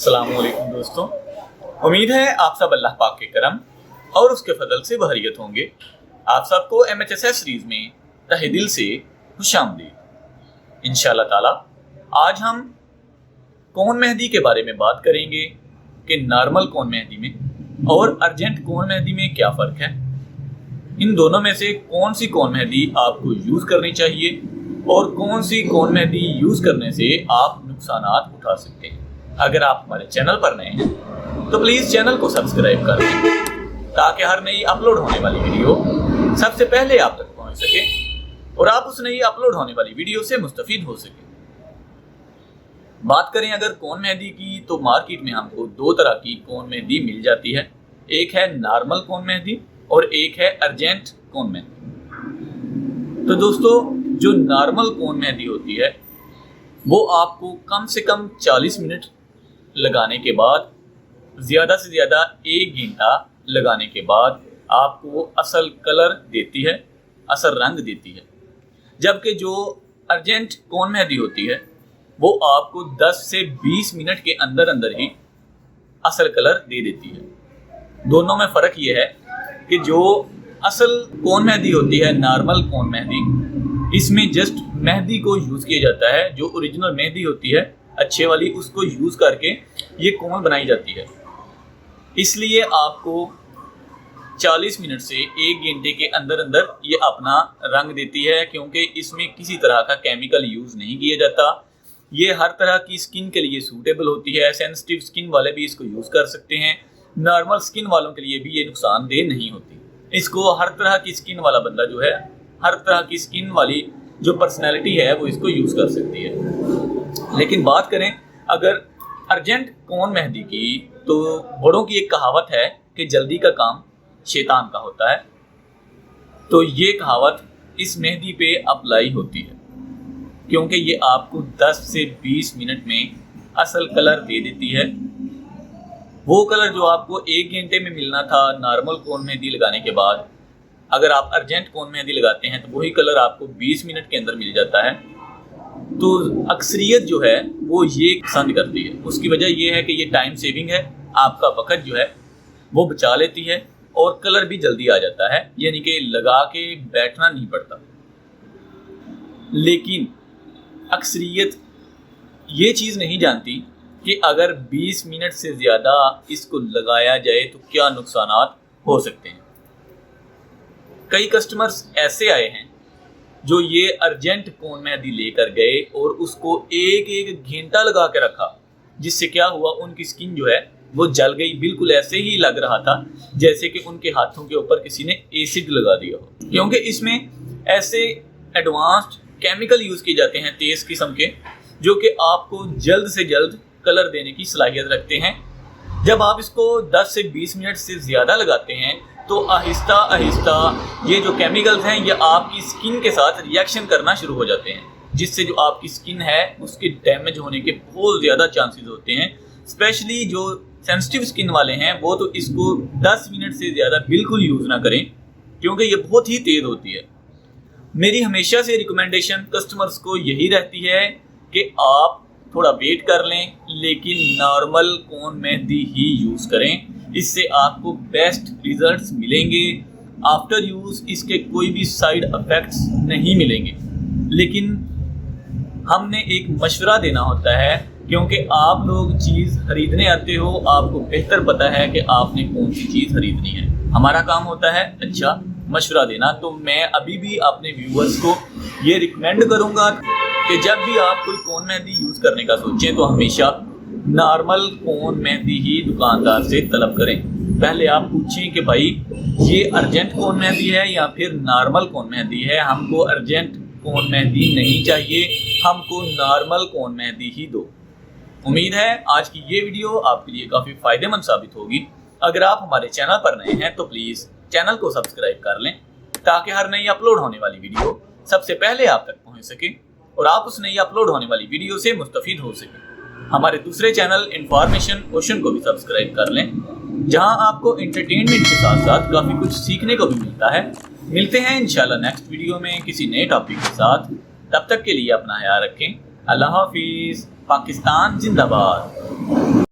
अस्सलाम वालेकुम दोस्तों, उम्मीद है आप सब अल्लाह पाक के करम और उसके फजल से बहरियत होंगे। आप सबको MHSS सीरीज में तहे दिल से खुशामदीद। इंशाअल्लाह ताला आज हम कौन मेहंदी के बारे में बात करेंगे कि नॉर्मल कौन मेहंदी में और अर्जेंट कौन मेहंदी में क्या फ़र्क है। इन दोनों में से कौन सी कौन मेहंदी आपको यूज़ करनी चाहिए और कौन सी कौन मेहंदी यूज़ करने से आप नुकसानात उठा सकते हैं। अगर आप हमारे चैनल पर नए हैं तो प्लीज़ चैनल को सब्सक्राइब कर लें ताकि हर नई अपलोड होने वाली वीडियो सबसे पहले आप तक पहुंच सके और आप उस नई अपलोड होने वाली वीडियो से मुस्तफीद हो सके। बात करें अगर कौन मेहंदी की तो मार्केट में हमको दो तरह की कौन मेहंदी मिल जाती है। एक है नॉर्मल कौन मेहंदी और एक है अर्जेंट कौन मेहंदी। तो दोस्तों, जो नॉर्मल कौन मेहंदी होती है वो आपको कम से कम 40 मिनट लगाने के बाद, ज़्यादा से ज़्यादा 1 घंटा लगाने के बाद आपको असल कलर देती है, असल रंग देती है। जबकि जो अर्जेंट कौन मेहंदी होती है वो आपको 10 से 20 मिनट के अंदर अंदर ही असल कलर दे देती है। दोनों में फ़र्क ये है कि जो असल कौन मेहंदी होती है, नॉर्मल कौन मेहंदी, इसमें जस्ट मेहंदी को यूज़ किया जाता है। जो ओरिजिनल मेहंदी होती है अच्छे वाली, उसको यूज़ करके ये कौन बनाई जाती है। इसलिए आपको 40 मिनट से 1 घंटे के अंदर अंदर ये अपना रंग देती है, क्योंकि इसमें किसी तरह का केमिकल यूज़ नहीं किया जाता। ये हर तरह की स्किन के लिए सूटेबल होती है। सेंसिटिव स्किन वाले भी इसको यूज़ कर सकते हैं। नॉर्मल स्किन वालों के लिए भी ये नुकसानदेह नहीं होती। इसको हर तरह की स्किन वाला बंदा जो है, हर तरह की स्किन वाली जो पर्सनैलिटी है वो इसको यूज़ कर सकती है। लेकिन बात करें अगर अर्जेंट कौन मेहंदी की, तो बड़ों की एक कहावत है कि जल्दी का काम शैतान का होता है। तो ये कहावत इस मेहंदी पे अप्लाई होती है, क्योंकि ये आपको 10 से 20 मिनट में असल कलर दे देती है। वो कलर जो आपको 1 घंटे में मिलना था नॉर्मल कौन मेहंदी लगाने के बाद, अगर आप अर्जेंट कौन मेहंदी लगाते हैं तो वही कलर आपको 20 मिनट के अंदर मिल जाता है। तो अक्सरियत जो है वो ये पसंद करती है। उसकी वजह ये है कि ये टाइम सेविंग है, आपका वक्त जो है वो बचा लेती है और कलर भी जल्दी आ जाता है, यानी कि लगा के बैठना नहीं पड़ता। लेकिन अक्सरियत ये चीज़ नहीं जानती कि अगर 20 मिनट से ज़्यादा इसको लगाया जाए तो क्या नुकसानात हो सकते हैं। कई कस्टमर्स ऐसे आए हैं जो ये अर्जेंट कौन मेहंदी लेकर गए और उसको एक घंटा लगा के रखा, जिससे क्या हुआ, उनकी स्किन जो है वो जल गई। बिल्कुल ऐसे ही लग रहा था जैसे कि उनके हाथों के ऊपर किसी ने एसिड लगा दिया हो, क्योंकि इसमें ऐसे एडवांस्ड केमिकल यूज़ किए जाते हैं तेज़ किस्म के, जो कि आपको जल्द से जल्द कलर देने की सलाहियत रखते हैं। जब आप इसको 10 से 20 मिनट से ज़्यादा लगाते हैं तो आहिस्ता आहिस्ता ये जो केमिकल्स हैं ये आपकी स्किन के साथ रिएक्शन करना शुरू हो जाते हैं, जिससे जो आपकी स्किन है उसके डैमेज होने के बहुत ज़्यादा चांसेस होते हैं। स्पेशली जो सेंसिटिव स्किन वाले हैं वो तो इसको 10 मिनट से ज़्यादा बिल्कुल यूज़ ना करें, क्योंकि ये बहुत ही तेज़ होती है। मेरी हमेशा से रिकमेंडेशन कस्टमर्स को यही रहती है कि आप थोड़ा वेट कर लें, लेकिन नॉर्मल कौन मेहंदी ही यूज़ करें। इससे आपको बेस्ट रिजल्ट्स मिलेंगे। आफ्टर यूज़ इसके कोई भी साइड इफ़ेक्ट्स नहीं मिलेंगे। लेकिन हमने एक मशवरा देना होता है, क्योंकि आप लोग चीज़ खरीदने आते हो, आपको बेहतर पता है कि आपने कौन सी चीज़ खरीदनी है। हमारा काम होता है अच्छा मशवरा देना। तो मैं अभी भी अपने व्यूअर्स को ये रिकमेंड करूँगा कि जब भी आप कोई कौन मेहंदी यूज़ करने का सोचें तो हमेशा नॉर्मल कौन मेहंदी ही दुकानदार से तलब करें। पहले आप पूछें कि भाई ये अर्जेंट कौन मेहंदी है या फिर नॉर्मल कौन मेहंदी है। हमको अर्जेंट कौन मेहंदी नहीं चाहिए, हमको नॉर्मल कौन मेहंदी ही दो। उम्मीद है आज की ये वीडियो आपके लिए काफ़ी फ़ायदेमंद साबित होगी। अगर आप हमारे चैनल पर नए हैं तो प्लीज़ चैनल को सब्सक्राइब कर लें ताकि हर नई अपलोड होने वाली वीडियो सबसे पहले आप तक पहुँच सके और आप उस नई अपलोड होने वाली वीडियो से मुस्तफीद हो सकें। हमारे दूसरे चैनल इन्फॉर्मेशन ओशन को भी सब्सक्राइब कर लें, जहां आपको एंटरटेनमेंट के साथ साथ काफ़ी कुछ सीखने को भी मिलता है। मिलते हैं इंशाल्लाह नेक्स्ट वीडियो में किसी नए टॉपिक के साथ। तब तक के लिए अपना ख्याल रखें। अल्लाह हाफिज़। पाकिस्तान जिंदाबाद।